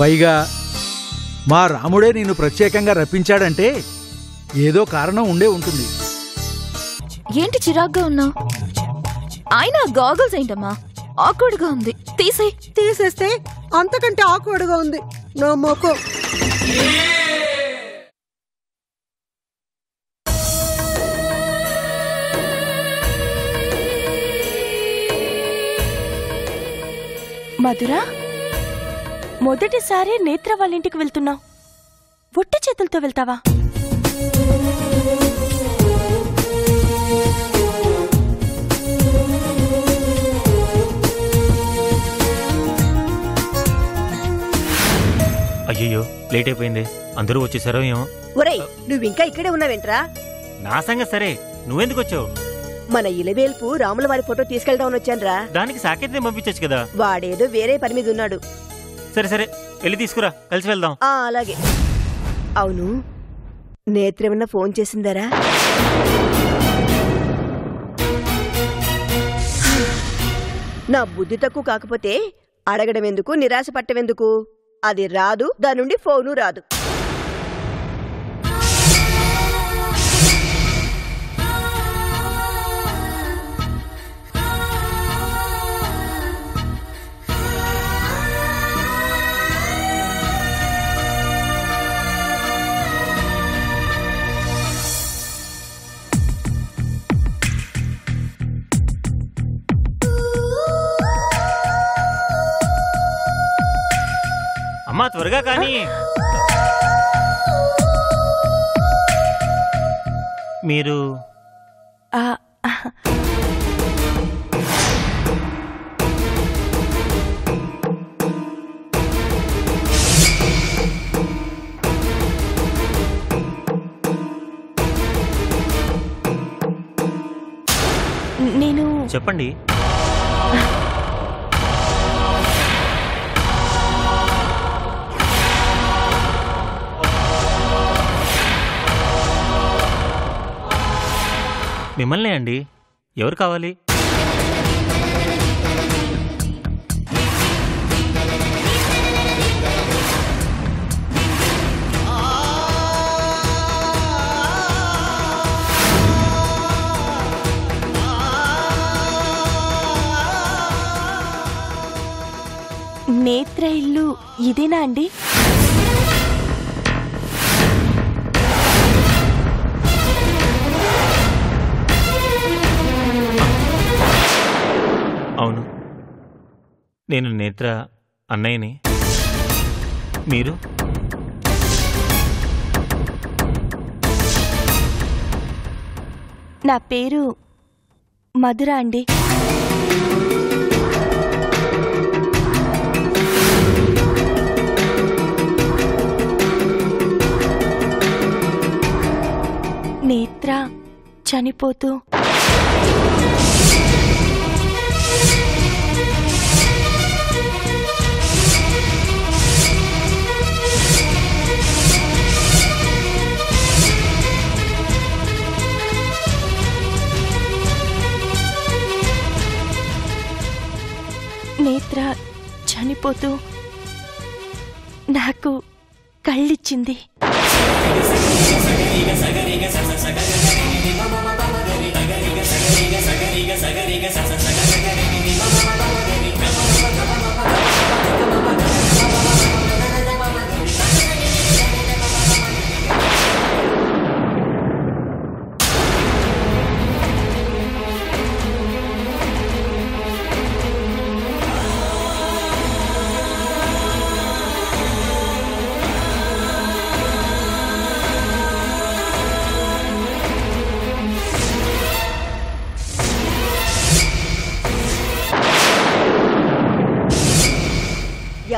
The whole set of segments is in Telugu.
పైగా మా రాముడే నిన్ను ప్రత్యేకంగా రప్పించాడంటే ఏదో కారణం ఉండే ఉంటుంది. ఏంటి చిరాగ్గా ఉన్నావు? ఆయన గాగల్స్ ఏంటమ్మా, ఆక్వర్డ్గా ఉంది. తీసేస్తే అంతకంటే ఆక్వర్డ్గా ఉంది నా మొఖం. మధురా, మొదటిసారి నేత్ర వాళ్ళ ఇంటికి వెళ్తున్నావు. ఒట్టి చేతులతో వెళ్తావా? అయ్యో, లేట్ అయిపోయింది. అందరూ వచ్చేసారో ఏమో. ఒరేయ్, నువ్వింకా ఇక్కడే ఉన్నావేంట్రా? నా సంగతి సరే, నువ్వెందుకు వచ్చావు? మన ఇలవేల్పు రాముల వారి ఫోటో తీసుకెళ్దామని వచ్చానురా. దానికి సాకేత్యం పంపించచ్చు కదా. వాడేదో వేరే పని మీద ఉన్నాడు. సరే సరే, వెళ్ళి తీసుకురా, కలిసి వెళ్దాం. అలాగే. అవును, నేత్రేమన్నా ఫోన్ చేసిందరా? నా బుద్ధి తక్కువ కాకపోతే అడగడం ఎందుకు, నిరాశ పట్టవెందుకు? అది రాదు, దాని నుండి ఫోను రాదు. అమ్మా, త్వరగా కానీ. మీరు నేను చెప్పండి. మిమ్మల్నే అండి. ఎవరు కావాలి? నేత్ర ఇల్లు ఇదేనా అండి? అవును, నేను నేత్ర అన్నయ్యని. మీరు? నా పేరు మధుర అండి. నేత్ర చనిపోతూ నేత్ర చనిపోతూ నాకు కళ్ళిచ్చింది.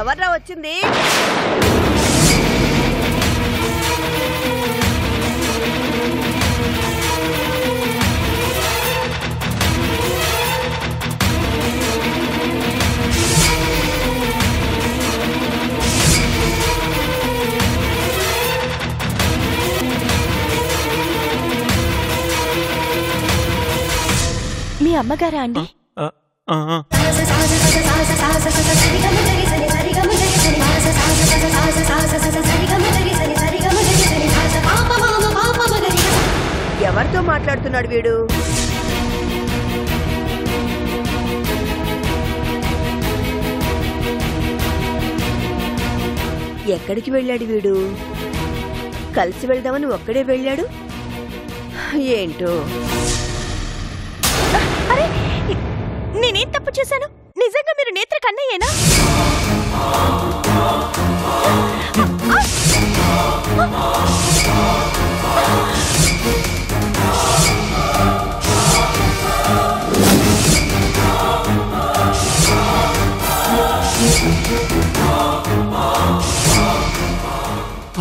ఎవర్రా వచ్చింది? మీ అమ్మగారా అండి? మాట్లాడుతున్నాడు వీడు? ఎక్కడికి వెళ్ళాడు వీడు? కలిసి వెళ్దామని ఒక్కడే వెళ్ళాడు ఏంటో. అరే, నేనేం తప్పు చేశాను? నిజంగా మీరు నేత్ర కన్నయ్యేనా?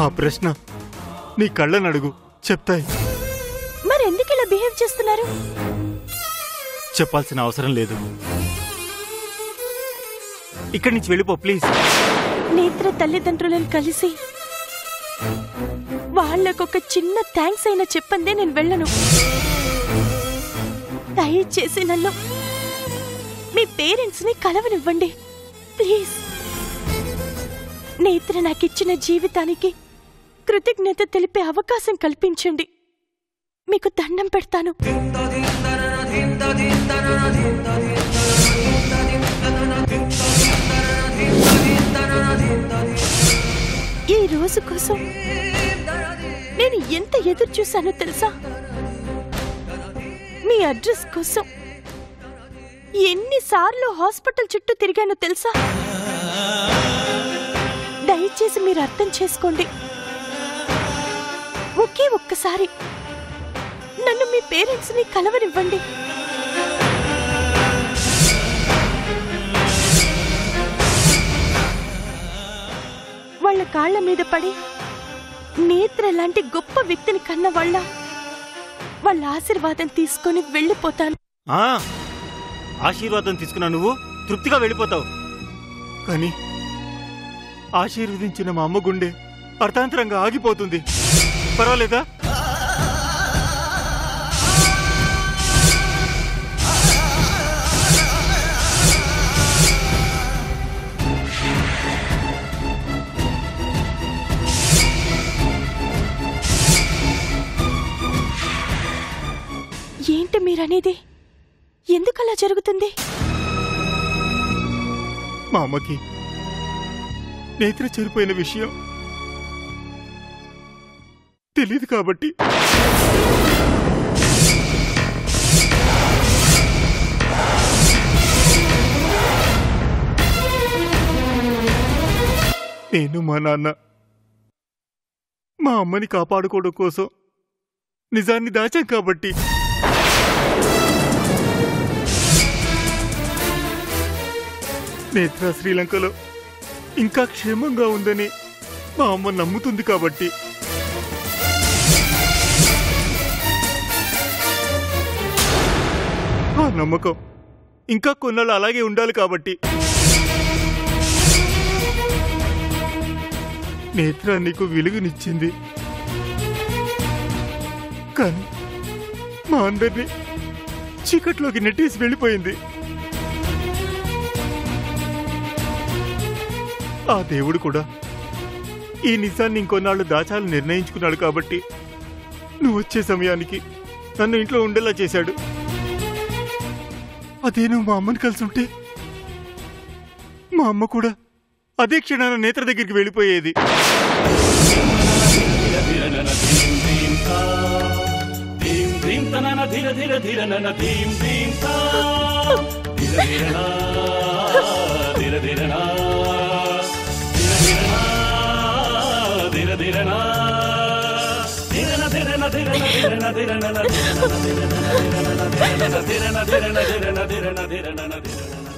ఆ ప్రశ్న నీ కళ్ళని అడుగు, చెప్తాయి. మరెందుకు ఇలా బిహేవ్ చేస్తున్నారు? చెప్పాల్సిన అవసరం లేదు. ఇక్కడి నుంచి వెళ్ళిపో ప్లీజ్. నేత్ర తల్లిదండ్రులను కలిసి వాళ్ళకొక చిన్న థ్యాంక్స్ అయినా చెప్పందే నేను వెళ్ళను. దయచేసి నన్ను మీ పేరెంట్స్ ని కలవనివ్వండి ప్లీజ్. నేత్ర నాకిచ్చిన జీవితానికి కృతజ్ఞత తెలిపే అవకాశం కల్పించండి. మీకు దండం పెడతాను. ఈ రోజు కోసం నేను ఎంత ఎదురు చూశానో తెలుసా? మీ అడ్రస్ కోసం ఎన్నిసార్లు హాస్పిటల్ చుట్టూ తిరిగానో తెలుసా? దయచేసి మీరు అర్థం చేసుకోండి. ఒకే ఒక్కసారి నన్ను మీ పేరెంట్స్ ని కలవనివ్వండి. వాళ్ళ కాళ్ల మీద పడి నేత్ర లాంటి గొప్ప వ్యక్తిని కన్న వాళ్ళ ఆశీర్వాదం తీసుకొని వెళ్ళిపోతాను. ఆశీర్వాదం తీసుకున్నా నువ్వు తృప్తిగా వెళ్ళిపోతావు, కానీ ఆశీర్వదించిన మా అమ్మ గుండె అర్థాంతరంగా ఆగిపోతుంది. పర్వాలేదా? ఏంటి మీరనేది? ఎందుకలా జరుగుతుంది? మా అమ్మకి నేత్ర చెడిపోయిన విషయం తెలీదు కాబట్టి. నేను మా నాన్న మా అమ్మని కాపాడుకోవడం కోసం నిజాన్ని దాచాం కాబట్టి. నేత్ర శ్రీలంకలో ఇంకా క్షేమంగా ఉందని మా అమ్మ నమ్ముతుంది కాబట్టి. ఆ నమ్మకం ఇంకా కొన్నాళ్ళు అలాగే ఉండాలి కాబట్టి. నేత్ర నీకు వెలుగునిచ్చింది, కానీ మా అందరినీ చీకట్లోకి నెట్టేసి వెళ్ళిపోయింది. ఆ దేవుడు కూడా ఈ నిజాన్ని ఇంకొన్నాళ్ళు దాచాలని నిర్ణయించుకున్నాడు కాబట్టి నువ్వు వచ్చే సమయానికి నన్ను ఇంట్లో ఉండేలా చేశాడు. అదే నువ్వు మా అమ్మని కలిసి ఉంటే మా అమ్మ కూడా అదే క్షణాన నేత్ర దగ్గరికి వెళ్ళిపోయేది.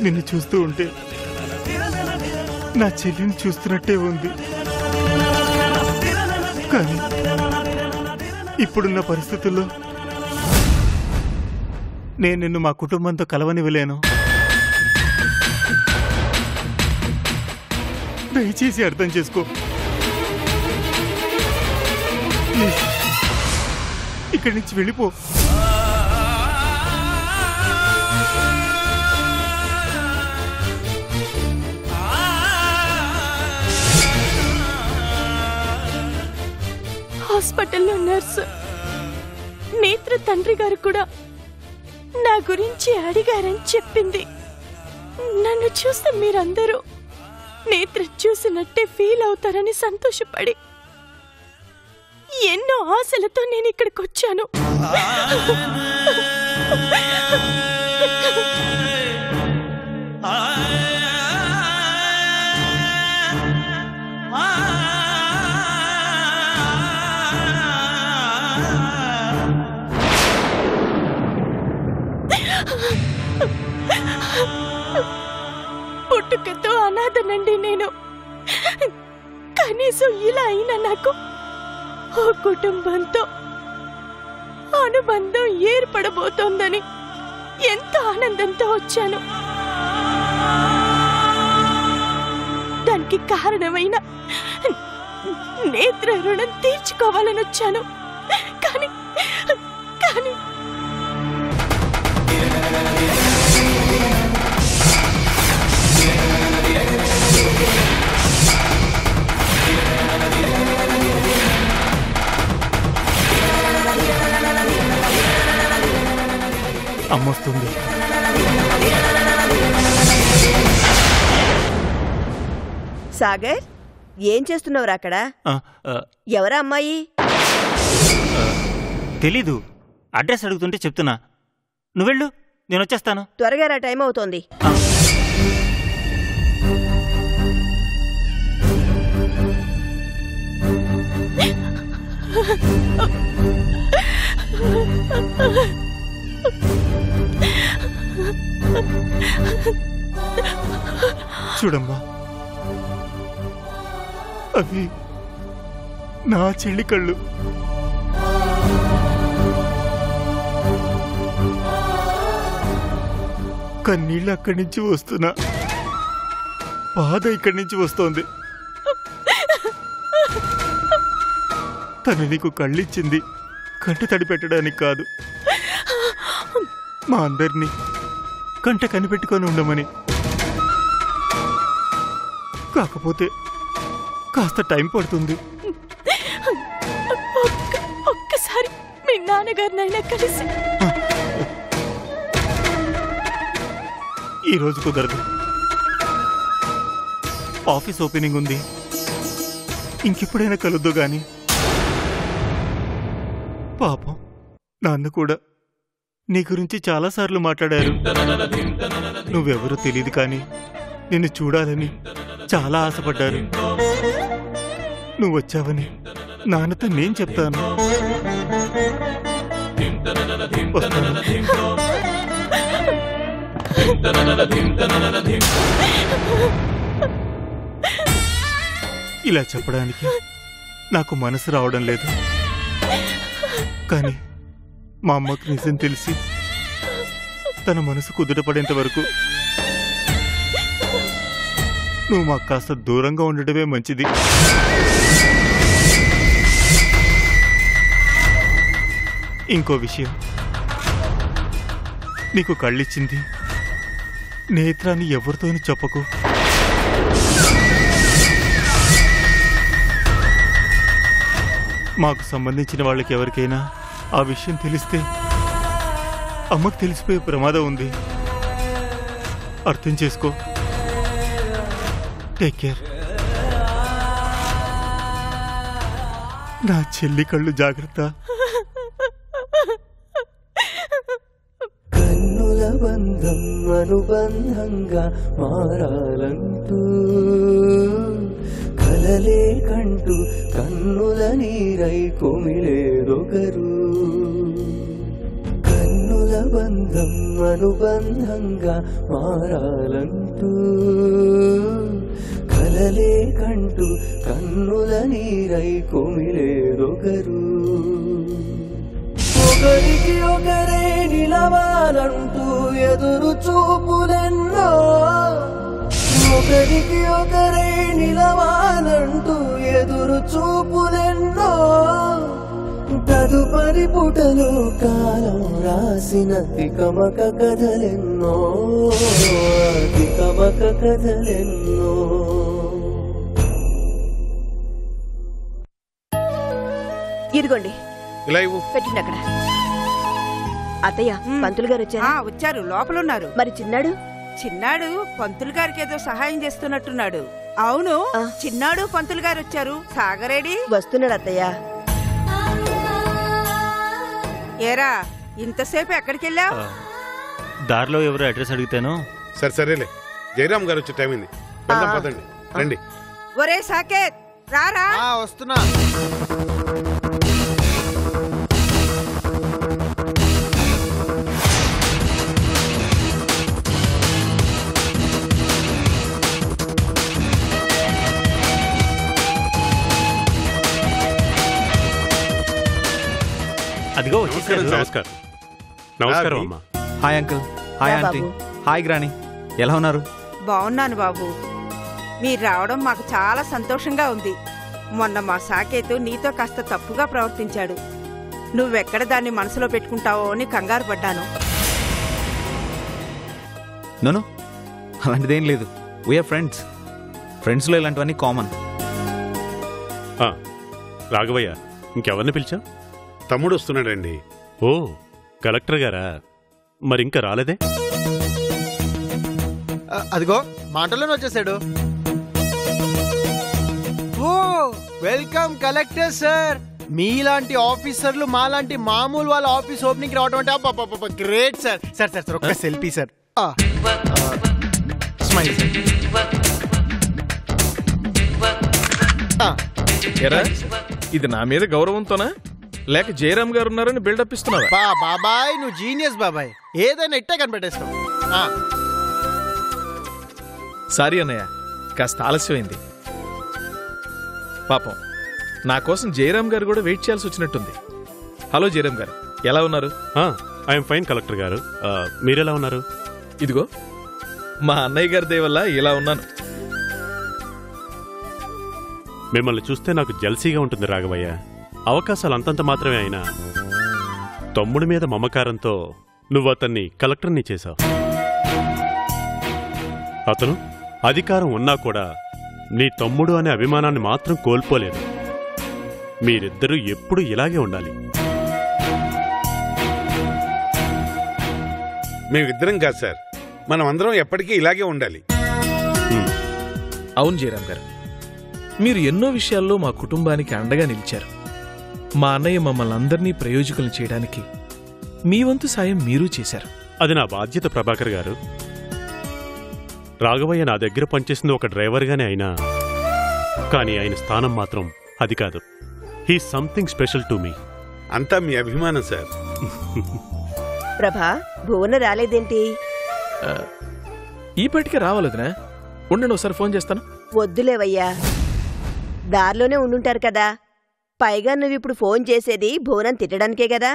నిన్ను చూస్తూ ఉంటే నా చెల్లిని చూస్తున్నట్టే ఉంది, కానీ ఇప్పుడున్న పరిస్థితుల్లో నేను నిన్ను మా కుటుంబంతో కలవనివ్వలేను. దయచేసి అర్థం చేసుకో ప్లీజ్. ఇక్కడి నుంచి వెళ్ళిపో. హాస్పిటల్లో నర్సు నేత్ర తండ్రి గారు కూడా నా గురించి అడిగారని చెప్పింది. నన్ను చూస్తే మీరందరూ నేత్ర చూసినట్టే ఫీల్ అవుతారని సంతోషపడి ఎన్నో ఆశలతో నేను ఇక్కడికి వచ్చాను. పుట్టుకతో అనాథనండి నేను. కనీసం ఇలా అయినా నాకు ఓ కుటుంబంతో అనుబంధం ఏర్పడబోతోందని ఎంతో ఆనందంతో వచ్చాను. దానికి కారణమైన నేత్ర రుణం తీర్చుకోవాలని వచ్చాను. కానీ కానీ అమ్మొస్తుంది. సాగర్, ఏం చేస్తున్నావురా అక్కడ? ఎవరా అమ్మాయి? తెలీదు. అడ్రస్ అడుగుతుంటే చెప్తున్నా. నువ్వెళ్ళు, నేను వచ్చేస్తాను. త్వరగా రా, టైం అవుతోంది. చూడమ్మా, అవి నా చెల్లి కళ్ళు. కన్నీళ్ళు అక్కడి నుంచి వస్తున్నా, బాధ ఇక్కడి నుంచి వస్తోంది. తను నీకు కళ్ళిచ్చింది కంట తడి పెట్టడానికి కాదు, మా అందరినీ కంట కనిపెట్టుకొని ఉండమని. కాకపోతే కాస్త టైం పడుతుంది. ఒక్కసారి మీ నాన్నగారినైనా కలిసి. ఈ రోజు కుదరదు, ఆఫీస్ ఓపెనింగ్ ఉంది. ఇంకెప్పుడైనా కలుద్దు గాని. పాపం నాన్న కూడా నీ గురించి చాలాసార్లు మాట్లాడారు. నువ్వెవరో తెలియదు కానీ నిన్ను చూడాలని చాలా ఆశపడ్డారు. నువ్వు వచ్చావని నాన్నతో నేను చెప్తాను. ఇలా చెప్పడానికి నాకు మనసు రావడం లేదు, కానీ మా అమ్మకు నిజం తెలిసి తన మనసు కుదుటపడేంత వరకు నువ్వు మాకు కాస్త దూరంగా ఉండటమే మంచిది. ఇంకో విషయం, నీకు కళ్ళిచ్చింది నేత్రాన్ని ఎవరితోనూ చెప్పకు. మాకు సంబంధించిన వాళ్ళకి ఎవరికైనా ఆ విషయం తెలిస్తే అమ్మకు తెలిసిపోయే ప్రమాదం ఉంది. అర్థం చేసుకో. Take care. నా చెల్లి కళ్ళు జాగ్రత్త. కన్నుల బంధం అనుబంధంగా మారాలంటూ కలలే కంటూ కన్నుల నీరై కొమిలేదొకరు. కన్నుల బంధం అనుబంధంగా మారాలంటూ కలలే కంటూ కన్నుల నీరై కొమిలేదొకరు. ఒకరికి ఒకరే నిలవాలంటూ ఎదురు చూపులెన్నో, ఒకరికి ఒకరే నిలవాలంటూ ఎదురు చూపులెన్నో. తదుపరి పుటలో కాలం రాసిన తికమక కథలెన్నో, తికమక కథలెన్నో. ఇదిగోండి, ఇలా ఇవ్వు. పెట్టండి అక్కడ. అత్తయ్య పంతులు గారు వచ్చారా? వచ్చారు, లోపలున్నారు. మరి చిన్నాడు? చిన్నాడు పంతులు గారికి ఏదో సహాయం చేస్తున్నట్టున్నాడు. అవును, చిన్నాడు పంతులు గారు వచ్చారు. సాగరేడి వస్తున్నాడు అత్తయ్య. ఏరా ఇంతసేపు ఎక్కడికి వెళ్ళావు? దారిలో ఎవరు అడ్రస్ అడిగితేనో. సరేలే, జయరామ్ గారు వచ్చే టైం అయింది, వెళ్దాం పదండి. రండి. ఒరే సాకేత్ రారా. వస్తున్నా. అదిగో వచ్చేసారు. నమస్కారం. నమస్కారం అమ్మా. Hi uncle. హాయ్ రా ఆంటీ. బాబు. హాయ్ గ్రాని. ఎలా ఉన్నారు? బాగున్నాను బాబు. మీరు రావడం మాకు చాలా సంతోషంగా ఉంది. మొన్న మా సాకేతు నీతో కాస్త తప్పుగా ప్రవర్తించాడు. నువ్వెక్కడ దాన్ని మనసులో పెట్టుకుంటావో అని కంగారు పడ్డాను. నోను, అలాంటిదేం లేదు. We're friends. ఫ్రెండ్స్లో ఇలాంటివన్నీ కామన్. రాఘవయ్య, ఇంకెవరిని పిలిచా? తమ్ముడు వస్తున్నాడండి. ఓ, కలెక్టర్ గారా? మరి ఇంకా రాలేదే? అదిగో మాటలోనే వచ్చేసాడు. ఓ వెల్కమ్ కలెక్టర్ సార్. మీలాంటి ఆఫీసర్లు మాలాంటి మామూలు వాళ్ళ ఆఫీస్ ఓపెనింగ్ రావడం అంటే great sir. Sir sir sir ఒక్క సెల్ఫీ సార్. స్మైల్ ఎరా, ఇది నా మీద గౌరవంతోనా లేక జయరామ్ గారు ఉన్నారని బిల్డప్ ఇస్తున్నావా? బాబాయ్ నువ్వు జీనియస్ బాబాయ్. ఏదైనా ఇట్టే కనిపెట్టేస్తావు. సారీ అన్నయ్య, కాస్త ఆలస్యమైంది. పాపం నా కోసం జయరామ్ గారు కూడా వెయిట్ చేయాల్సి వచ్చినట్టుంది. హలో జయరామ్ గారు, ఎలా ఉన్నారు? ఐఎమ్ ఫైన్ కలెక్టర్ గారు. మీరెలా ఉన్నారు? ఇదిగో మా అన్నయ్య గారి దయ వల్ల ఇలా ఉన్నాను. మిమ్మల్ని చూస్తే నాకు జల్సీగా ఉంటుంది రాఘవయ్య. అవకాశాలు అంతంత మాత్రమే అయినా తమ్ముడి మీద మమకారంతో నువ్వు అతన్ని కలెక్టర్ని చేశావు. అతను అధికారం ఉన్నా కూడా నీ తమ్ముడు అనే అభిమానాన్ని మాత్రం కోల్పోలేదు. మీరిద్దరూ ఎప్పుడూ ఇలాగే ఉండాలి. మేమిద్దరం కాదు సార్, మనం అందరం ఎప్పటికీ ఇలాగే ఉండాలి. అవును జయరామ్ గారు, మీరు ఎన్నో విషయాల్లో మా కుటుంబానికి అండగా నిలిచారు. మా అన్నయ్య మమ్మల్ని అందరినీ ప్రయోజకులను చేయడానికి మీ వంతు సాయం మీరూ చేశారు. అది నా బాధ్యత ప్రభాకర్ గారు. రాఘవయ్య నా దగ్గర పనిచేసింది ఒక డ్రైవర్గానే అయినా, కానీ ఆయన స్థానం మాత్రం అది కాదు. He something special to me. అంతా మీ అభిమానం సార్. ప్రభా, భువన రాలేదేంటి? ఈ పాటికే రావాలదినా. ఉండండి, ఒకసారి ఫోన్ చేస్తాను. వద్దులేవయ్యా, దారిలోనే ఉండుంటారు కదా. పైగా నువ్విప్పుడు ఫోన్ చేసేది భువనం తిట్టడానికే కదా.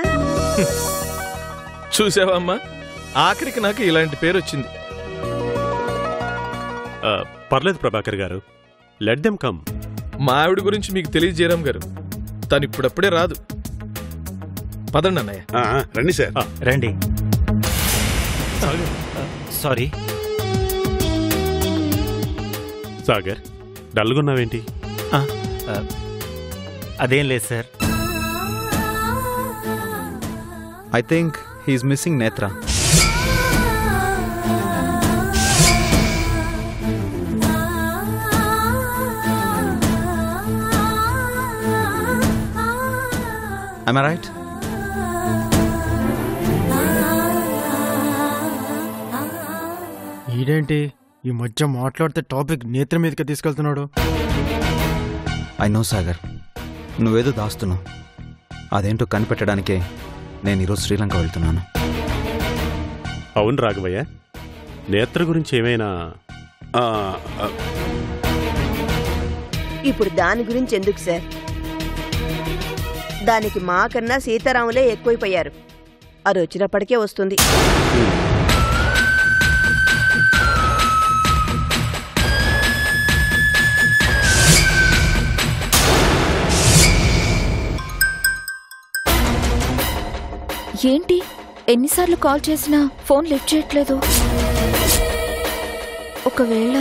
చూసావా అమ్మా, ఆఖరికి నాకు ఇలాంటి పేరు వచ్చింది. పర్లేదు ప్రభాకర్ గారు, లెట్ దెమ్ కమ్. మా ఆవిడ గురించి మీకు తెలియదు జయరామ్ గారు, తను ఇప్పుడప్పుడే రాదు. పదండి అన్నయ్య. రండి సార్. రండి. సారీ సాగర్, డల్గున్నావేంటి? అదేం లేదు sir. I think he's missing Netra. Am I right? ఈడేంటి ఈ మధ్య మాట్లాడితే టాపిక్ నేత్ర మీదకి తీసుకెళ్తున్నాడు? ఐ నో సాగర్, నువ్వేదో దాస్తున్నావు. అదేంటో కనిపెట్టడానికే నేను ఈరోజు శ్రీలంక వెళ్తున్నాను. అవును రాఘవయ్య, నేత్ర గురించి ఏమైనా? ఇప్పుడు దాని గురించి ఎందుకు సార్? దానికి మాకన్నా సీతారాములే ఎక్కువైపోయారు. అది వచ్చినప్పటికే వస్తుంది. ఏంటి ఎన్నిసార్లు కాల్ చేసినా ఫోన్ లిఫ్ట్ చేయట్లేదు? ఒకవేళ